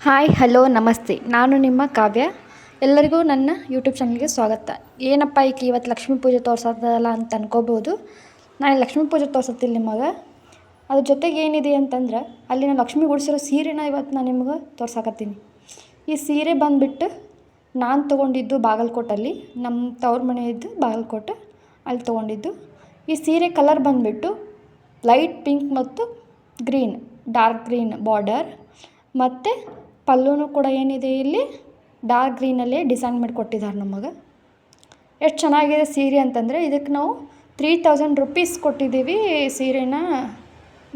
Hi hello ನಮಸ್ತೆ. ನಾನು ನಿಮ್ಮ ಕಾವ್ಯ. ಎಲ್ಲರಿಗೂ ನನ್ನ ಯೂಟ್ಯೂಬ್ ಚಾನಲ್ಗೆ ಸ್ವಾಗತ. ಏನಪ್ಪ ಇವತ್ತು ಲಕ್ಷ್ಮೀ ಪೂಜೆ ತೋರ್ಸೋದಲ್ಲ ಅಂತ ಅನ್ಕೋಬೋದು. ನಾನು ಲಕ್ಷ್ಮೀ ಪೂಜೆ ತೋರ್ಸತ್ತಿಲ್ಲ ನಿಮಗೆ. ಅದ್ರ ಜೊತೆಗೆ ಏನಿದೆ ಅಂತಂದ್ರೆ ಅಲ್ಲಿ ನಾನು ಲಕ್ಷ್ಮಿ ಗುಡಿಸಿರೋ ಸೀರೆನ ಇವತ್ತು ನಾನು ನಿಮ್ಗೆ ತೋರ್ಸಾಕತ್ತೀನಿ. ಈ ಸೀರೆ ಬಂದುಬಿಟ್ಟು ನಾನು ತೊಗೊಂಡಿದ್ದು ಬಾಗಲಕೋಟಲ್ಲಿ, ನಮ್ಮ ತವ್ರ ಮನೆ ಇದ್ದು ಬಾಗಲಕೋಟೆ, ಅಲ್ಲಿ ತೊಗೊಂಡಿದ್ದು. ಈ ಸೀರೆ ಕಲರ್ ಬಂದುಬಿಟ್ಟು ಲೈಟ್ ಪಿಂಕ್ ಮತ್ತು ಗ್ರೀನ್, ಡಾರ್ಕ್ ಗ್ರೀನ್ ಬಾರ್ಡರ್, ಮತ್ತು ಪಲ್ಲುನೂ ಕೂಡ ಏನಿದೆ ಇಲ್ಲಿ ಡಾರ್ಕ್ ಗ್ರೀನಲ್ಲೇ ಡಿಸೈನ್ ಮಾಡಿ ಕೊಟ್ಟಿದ್ದಾರೆ ನಮಗೆ. ಎಷ್ಟು ಚೆನ್ನಾಗಿದೆ ಸೀರೆ ಅಂತಂದರೆ ಇದಕ್ಕೆ ನಾವು 3000 ರೂಪೀಸ್ ಕೊಟ್ಟಿದ್ದೀವಿ ಸೀರೆನ.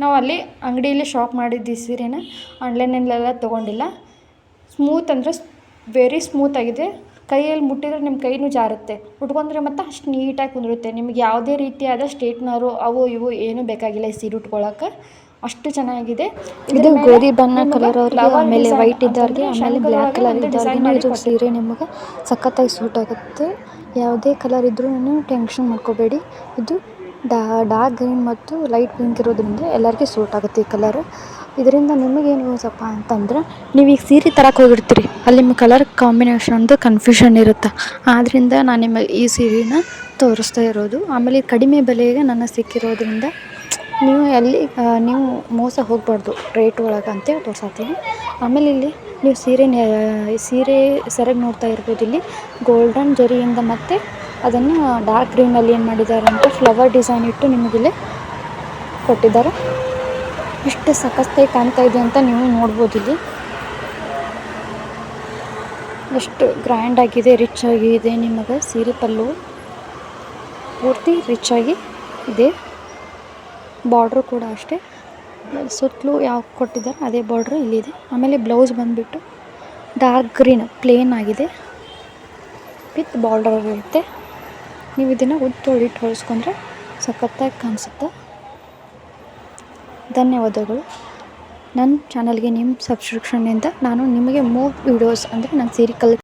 ನಾವು ಅಲ್ಲಿ ಅಂಗಡಿಯಲ್ಲಿ ಶಾಪ್ ಮಾಡಿದ್ದೀವಿ ಸೀರೆನ, ಆನ್ಲೈನಲ್ಲೆಲ್ಲ ತೊಗೊಂಡಿಲ್ಲ. ಸ್ಮೂತ್ ಅಂದರೆ ವೆರಿ ಸ್ಮೂತಾಗಿದೆ. ಕೈಯಲ್ಲಿ ಮುಟ್ಟಿದ್ರೆ ನಿಮ್ಮ ಕೈನೂ ಜಾರುತ್ತೆ, ಉಟ್ಕೊಂಡ್ರೆ ಮತ್ತು ಅಷ್ಟು ನೀಟಾಗಿ ಕುಂದಿರುತ್ತೆ. ನಿಮಗೆ ಯಾವುದೇ ರೀತಿಯಾದ ಸ್ಟ್ರೇಟ್ನರು ಅವು ಇವು ಏನೂ ಬೇಕಾಗಿಲ್ಲ ಈ ಸೀರೆ ಉಟ್ಕೊಳ್ಳೋಕೆ, ಅಷ್ಟು ಚೆನ್ನಾಗಿದೆ. ಇದು ಗೋಧಿ ಬಣ್ಣ ಕಲರ್ ಅವ್ರಿಗೆ, ಆಮೇಲೆ ವೈಟ್ ಇದ್ದವ್ರಿಗೆ, ಆಮೇಲೆ ಬ್ಲ್ಯಾಕ್ ಕಲರ್ ಇದ್ದವ್ರಿಗೆ ಇದು ಸೀರೆ ನಿಮಗೆ ಸಖತ್ತಾಗಿ ಸೂಟ್ ಆಗುತ್ತೆ. ಯಾವುದೇ ಕಲರ್ ಇದ್ರೂ ಟೆನ್ಷನ್ ಮಾಡ್ಕೋಬೇಡಿ. ಇದು ಡಾರ್ಕ್ ಗ್ರೀನ್ ಮತ್ತು ಲೈಟ್ ಪಿಂಕ್ ಇರೋದ್ರಿಂದ ಎಲ್ಲರಿಗೂ ಸೂಟ್ ಆಗುತ್ತೆ ಈ ಕಲರ್. ಇದರಿಂದ ನಿಮಗೇನು ಯೂಸಪ್ಪ ಅಂತಂದ್ರೆ, ನೀವೀಗ ಸೀರೆ ತರಕ್ಕೆ ಹೋಗಿರ್ತೀರಿ, ಅಲ್ಲಿ ನಿಮ್ಮ ಕಲರ್ ಕಾಂಬಿನೇಷನ್ದು ಕನ್ಫ್ಯೂಷನ್ ಇರುತ್ತೆ. ಆದ್ದರಿಂದ ನಾನು ನಿಮಗೆ ಈ ಸೀರೆನ ತೋರಿಸ್ತಾ ಇರೋದು. ಆಮೇಲೆ ಕಡಿಮೆ ಬೆಲೆಗೆ ನನಗೆ ಸಿಕ್ಕಿರೋದ್ರಿಂದ ನೀವು ಮೋಸ ಹೋಗಬಾರ್ದು ರೇಟ್ ಒಳಗೆ ಅಂತೇಳಿ ತೋರ್ಸತ್ತೀನಿ. ಆಮೇಲೆ ಇಲ್ಲಿ ನೀವು ಸೀರೆ ಸೆರಗು ನೋಡ್ತಾ ಇರ್ಬೋದು. ಇಲ್ಲಿ ಗೋಲ್ಡನ್ ಜರಿಯಿಂದ ಮತ್ತು ಅದನ್ನು ಡಾರ್ಕ್ ಗ್ರೀನಲ್ಲಿ ಏನು ಮಾಡಿದ್ದಾರೆ ಅಂತ ಫ್ಲವರ್ ಡಿಸೈನ್ ಇಟ್ಟು ನಿಮಗಿಲ್ಲಿ ಕೊಟ್ಟಿದ್ದಾರೆ. ಎಷ್ಟು ಸಖತ್ತಾಗಿ ಕಾಣ್ತಾ ಇದೆ ಅಂತ ನೀವು ನೋಡ್ಬೋದು. ಇಲ್ಲಿ ಎಷ್ಟು ಗ್ರ್ಯಾಂಡ್ ಆಗಿದೆ, ರಿಚ್ ಆಗಿದೆ. ನಿಮಗೆ ಸೀರೆ ಪಲ್ಲು ಪೂರ್ತಿ ರಿಚ್ ಆಗಿ ಇದೆ. ಬಾರ್ಡ್ರು ಕೂಡ ಅಷ್ಟೇ, ಸುತ್ತಲೂ ಯಾವ ಕೊಟ್ಟಿದ್ದಾರೆ ಅದೇ ಬಾರ್ಡ್ರು ಇಲ್ಲಿದೆ. ಆಮೇಲೆ ಬ್ಲೌಸ್ ಬಂದುಬಿಟ್ಟು ಡಾರ್ಕ್ ಗ್ರೀನ್ ಪ್ಲೇನ್ ಆಗಿದೆ, ವಿತ್ ಬಾರ್ಡರ್ ಇರುತ್ತೆ. ನೀವು ಇದನ್ನು ಉದ್ದೊಳಿಟ್ಟು ಹೊಲಿಸ್ಕೊಂಡ್ರೆ ಸಖತ್ತಾಗಿ ಕಾಣಿಸುತ್ತೆ. ಧನ್ಯವಾದಗಳು. ನನ್ನ ಚಾನಲ್ಗೆ ನಿಮ್ಮ ಸಬ್ಸ್ಕ್ರಿಪ್ಷನ್ನಿಂದ ನಾನು ನಿಮಗೆ ಮೋರ್ ವೀಡಿಯೋಸ್ ಅಂದರೆ ನಾನು ಸೀರೆ